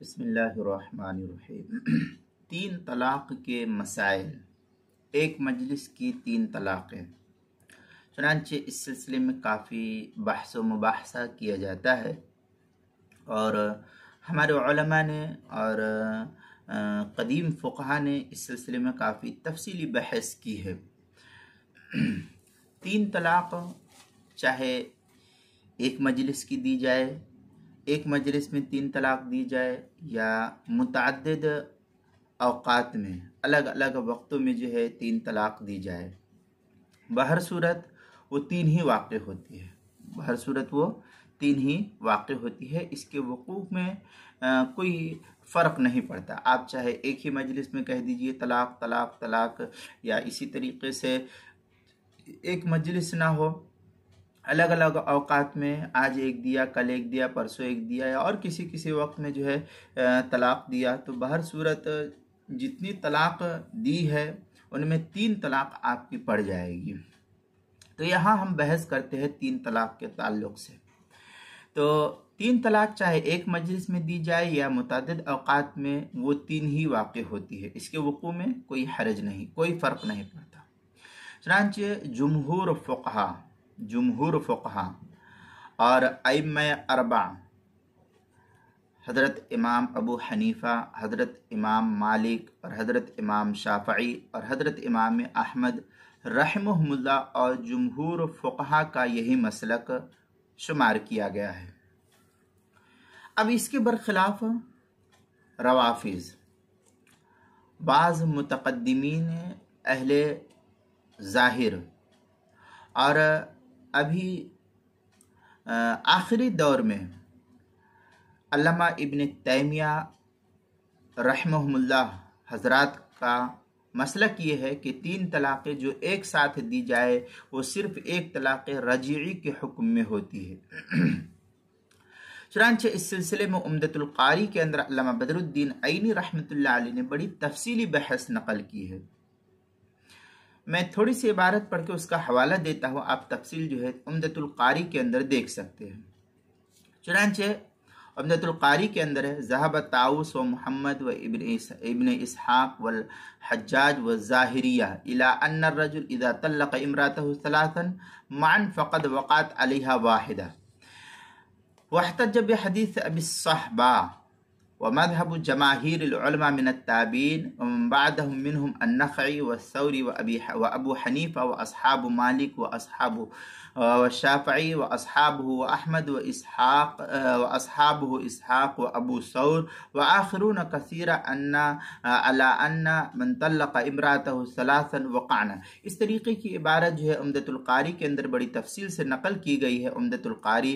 بسم اللہ الرحمن الرحیم۔ تین طلاق کے مسائل، ایک مجلس کی تین طلاقیں۔ چنانچہ اس سلسلے میں کافی بحث و مباحثہ کیا جاتا ہے اور ہمارے علماء نے اور قدیم فقہا نے اس سلسلے میں کافی تفصیلی بحث کی ہے۔ تین طلاق چاہے ایک مجلس کی دی جائے، ایک مجلس میں تین طلاق دی جائے، یا متعدد اوقات میں الگ الگ وقتوں میں جو ہے تین طلاق دی جائے، بہر صورت وہ تین ہی واقع ہوتی ہے۔ بہر صورت وہ تین ہی واقع ہوتی ہے، اس کے وقوع میں کوئی فرق نہیں پڑتا۔ آپ چاہے ایک ہی مجلس میں کہہ دیجئے طلاق طلاق طلاق، یا اسی طریقے سے ایک مجلس نہ ہو، الگ الگ اوقات میں آج ایک دیا، کل ایک دیا، پرسوں ایک دیا، یا اور کسی وقت میں جو ہے طلاق دیا، تو بہر صورت جتنی طلاق دی ہے ان میں تین طلاق آپ کی پڑ جائے گی۔ تو یہاں ہم بحث کرتے ہیں تین طلاق کے تعلق سے۔ تو تین طلاق چاہے ایک مجلس میں دی جائے یا متعدد اوقات میں، وہ تین ہی واقع ہوتی ہے، اس کے وقوع میں کوئی حرج نہیں، کوئی فرق نہیں پڑتا۔ چنانچہ جمہور فقہا اور ائمہ اربع، حضرت امام ابو حنیفہ، حضرت امام مالک اور حضرت امام شافعی اور حضرت امام احمد رحمہم اللہ، اور جمہور فقہا کا یہی مسلک شمار کیا گیا ہے۔ اب اس کے برخلاف روافض، بعض متقدمین اہل ظاہر اور ابھی آخری دور میں علامہ ابن تیمیہ رحمہ اللہ حضرات کا مسلک یہ ہے کہ تین طلاقیں جو ایک ساتھ دی جائے وہ صرف ایک طلاق رجعی کے حکم میں ہوتی ہے۔ چنانچہ اس سلسلے میں عمدۃ القاری کے اندر علامہ بدر الدین عینی رحمۃ اللہ علیہ نے بڑی تفصیلی بحث نقل کی ہے۔ میں تھوڑی سی عبارت پڑھ کے اس کا حوالہ دیتا ہوں، آپ تفصیل جو ہے عمدۃ القاری کے اندر دیکھ سکتے ہیں۔ چنانچہ عمدۃ القاری کے اندر ہے، ذہب طاؤس و محمد و ابن اسحاق والحجاج والظاہریہ الی ان الرجل اذا طلق امرأته ثلاثا معا فقد وقعت علیها واحدہ، واحتج بحدیث ابی الصحبہ ومذهب جماهير العلماء من التابعين ومن بعدهم منهم النخعي والثوري وأبو حنيفة وأصحاب مالك والشافعي وأصحابه وأحمد وأصحابه إسحاق وأبو ثور وآخرون كثيرا على أن من طلق امرأته ثلاثا وقعنا۔ اس طریقے کی عبارت جو ہے عمدۃ القاری کے اندر بڑی تفصیل سے نقل کی گئی ہے۔ عمدۃ القاری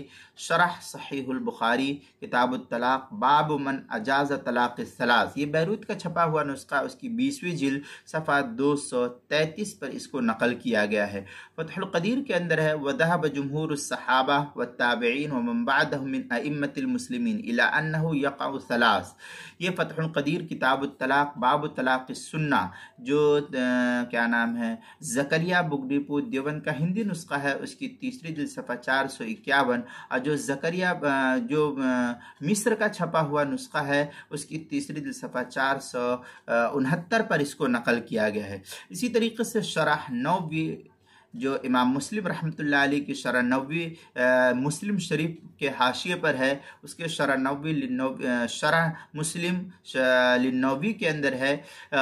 شرح صحیح البخاری کتاب الطلاق باب من اجاز طلاق الثلاث، یہ بیروت کا چھپا ہوا نسخہ، اس کی 20ویں جلد صفحہ 233 پر اس کو نقل کیا گیا ہے۔ فتح القدیر کے اندر ہے، وذهب جمهور الصحابہ والتابعین ومن بعدهم من ائمة المسلمین الى انه يقع ثلاث۔ یہ فتح القدیر کتاب الطلاق باب طلاق السنہ، جو کیا نام ہے زکریا بک ڈپو دیوبند کا ہندی نسخہ ہے، اس کی 3ری جلد صفحہ 451، اور جو زکریا جو مصر کا چھپا ہوا نسخہ ہے اس کی 3ری جلد صفحہ 469 پر اس کو نقل کیا گیا ہے۔ اسی طریقے سے شرح نووی جو امام مسلم رحمۃ اللہ علیہ کی شرح نووی مسلم شریف کے حاشیے پر ہے، اس کے شرح مسلم للنووی کے اندر ہے،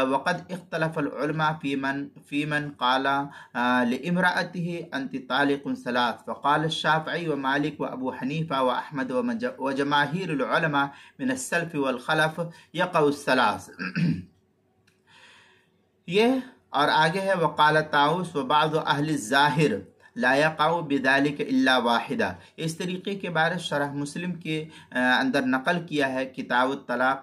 وقد اختلف العلماء فی من قال لامرأته انت طالق ثلاث، فقال الشافعی ومالک وابو حنیفہ واحمد وجماہیر العلماء من السلف والخلف يقع الثلاث۔ یہ اور آگے ہے، وقال طاؤس وبعض اہل الظاہر لا يقع بذلك الا واحدہ۔ اس طریقے کے بارے شرح مسلم کے اندر نقل کیا ہے، کتاب الطلاق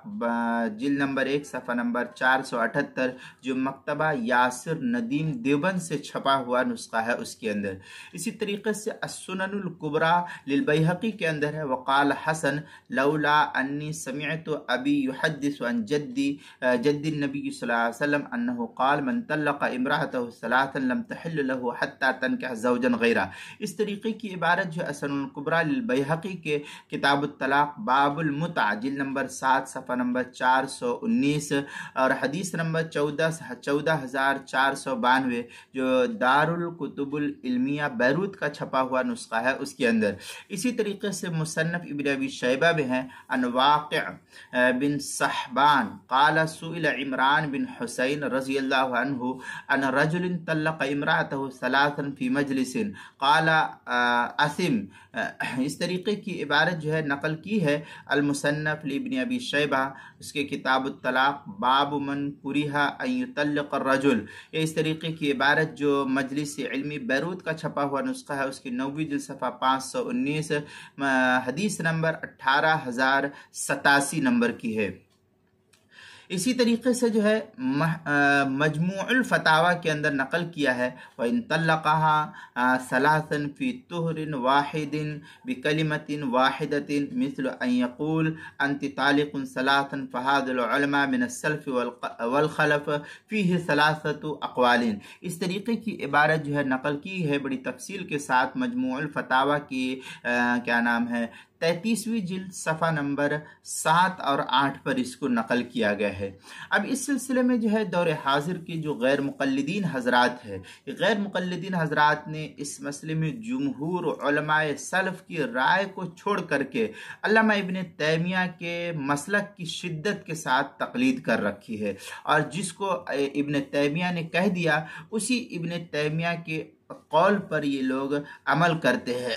جلد نمبر 1 صفحہ نمبر 478، جو مکتبہ یاسر ندیم دیوبند سے چھپا ہوا نسخہ ہے اس کے اندر۔ اسی طریقے سے السنن الکبریٰ للبیہقی کے اندر ہے، وقال حسن لولا انی سمعت ابی یحدث عن جد النبی صلی اللہ علیہ وسلم انه قال من طلق امرأته ثلاثا لم تحل له حتى تنكح زوجها زوجا غیرہ۔ اس طریقے کی عبارت جو السنن الکبریٰ للبیہقی کے کتاب الطلاق باب المتع جلد نمبر 7 صفحہ نمبر 419 اور حدیث نمبر 14492 جو دارالکتب العلمیہ بیروت کا چھپا ہوا نسخہ ہے اس کے اندر۔ اسی طریقے سے مصنف ابن ابی شیبہ میں ہیں ان واقع بن صحبان قال سئل عمران بن حسین رضی اللہ عنہ ان رجل طلق امرأته ثلاثا فی مجلس قال اثم۔ اس طریقے کی عبارت جو ہے نقل کی ہے المصنف لابن ابی شیبہ اس کے کتاب الطلاق باب من کرہ ان یطلق الرجل۔ اس طریقے کی عبارت جو مجلس علمی بیروت کا چھپا ہوا نسخہ ہے اس کی 90 جلد صفحہ 519 حدیث نمبر 18087 نمبر کی ہے۔ اسی طریقے سے جو ہے مجموع الفتاوی کے اندر نقل کیا ہے وَإِن طَلَّقَهَا ثَلَاثًا فِي طُهْرٍ وَاحِدٍ بِكَلِمَةٍ وَاحِدَةٍ مِثْلُ أَن يَقُولَ أَنْتِ طَالِقٌ ثَلَاثًا فَهَذَا الْعُلَمَاء مِنَ السَّلَفِ وَالْخَلَفِ فِيهِ ثَلَاثَةُ أَقْوَالٍ۔ اس طریقے کی عبارت جو ہے نقل کی ہے بڑی تفصیل کے ساتھ مجموع الفتاوی کی کیا نام ہے 33ویں جلد صفحہ نمبر 7 اور 8 پر اس کو نقل کیا گیا ہے۔ اب اس سلسلے میں جو ہے دور حاضر کے جو غیر مقلدین حضرات ہیں، غیر مقلدین حضرات نے اس مسئلے میں جمہور علماء سلف کی رائے کو چھوڑ کر کے علامہ ابن تیمیہ کے مسلک کی شدت کے ساتھ تقلید کر رکھی ہے، اور جس کو ابن تیمیہ نے کہہ دیا اسی ابن تیمیہ کے قول پر یہ لوگ عمل کرتے ہیں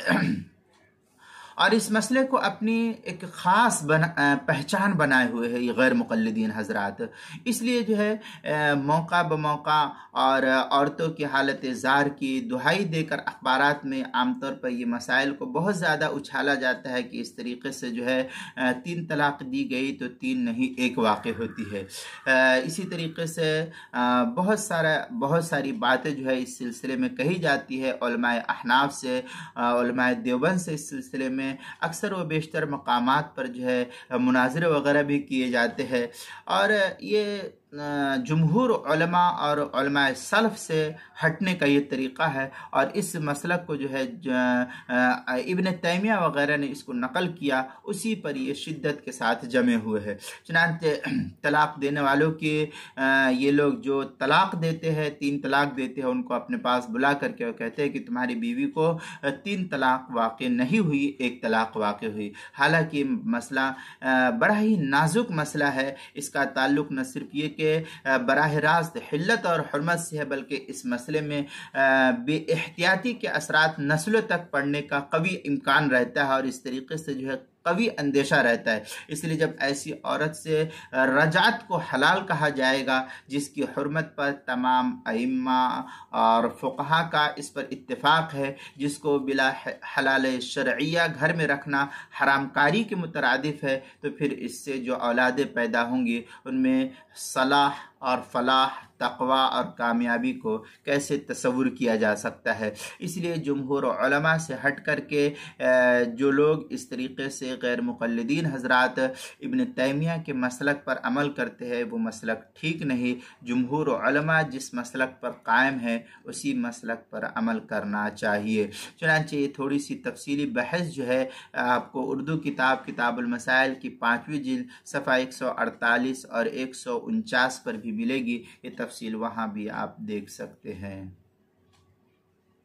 اور اس مسئلے کو اپنی ایک خاص پہچان بنائے ہوئے ہیں یہ غیر مقلدین حضرات۔ اس لیے جو ہے موقع بموقع اور عورتوں کی حالت زار کی دہائی دے کر اخبارات میں عام طور پر یہ مسائل کو بہت زیادہ اچھالا جاتا ہے کہ اس طریقے سے جو ہے 3 طلاق دی گئی تو 3 نہیں 1 واقع ہوتی ہے۔ اسی طریقے سے بہت ساری باتیں جو ہے اس سلسلے میں کہی جاتی ہے علماء احناف سے، علماء دیوبند سے اس سلسلے میں اکثر و بیشتر مقامات پر جو ہے مناظرے وغیرہ بھی کیے جاتے ہیں، اور یہ جمہور علماء اور علماء سلف سے ہٹنے کا یہ طریقہ ہے، اور اس مسلک کو جو ہے ابن تیمیہ وغیرہ نے اس کو نقل کیا اسی پر یہ شدت کے ساتھ جمے ہوئے ہیں۔ چنانچہ طلاق دینے والوں کے یہ لوگ جو طلاق دیتے ہیں 3 طلاق دیتے ہیں ان کو اپنے پاس بلا کر کے وہ کہتے ہیں کہ تمہاری بیوی کو 3 طلاق واقع نہیں ہوئی 1 طلاق واقع ہوئی، حالانکہ مسئلہ بڑا ہی نازک مسئلہ ہے۔ اس کا تعلق نہ صرف یہ کہ براہ راست حلت اور حرمت سے ہے بلکہ اس مسئلے میں بے احتیاطی کے اثرات نسلوں تک پڑنے کا قوی امکان رہتا ہے، اور اس طریقے سے جو ہے قوی اندیشہ رہتا ہے۔ اس لیے جب ایسی عورت سے رجعت کو حلال کہا جائے گا جس کی حرمت پر تمام ائمہ اور فقہا کا اس پر اتفاق ہے، جس کو بلا حلال شرعیہ گھر میں رکھنا حرام کاری کے مترادف ہے، تو پھر اس سے جو اولادیں پیدا ہوں گی ان میں صلاح اور فلاح، تقوی اور کامیابی کو کیسے تصور کیا جا سکتا ہے۔ اس لیے جمہور علماء سے ہٹ کر کے جو لوگ اس طریقے سے غیر مقلدین حضرات ابن تیمیہ کے مسلک پر عمل کرتے ہیں وہ مسلک ٹھیک نہیں۔ جمہور علماء جس مسلک پر قائم ہے اسی مسلک پر عمل کرنا چاہیے۔ چنانچہ یہ تھوڑی سی تفصیلی بحث جو ہے آپ کو اردو کتاب المسائل کی 5ویں جلد صفحہ 148 اور 149 پر بھی ملے گی، یہ تفصیل وہاں بھی آپ دیکھ سکتے ہیں۔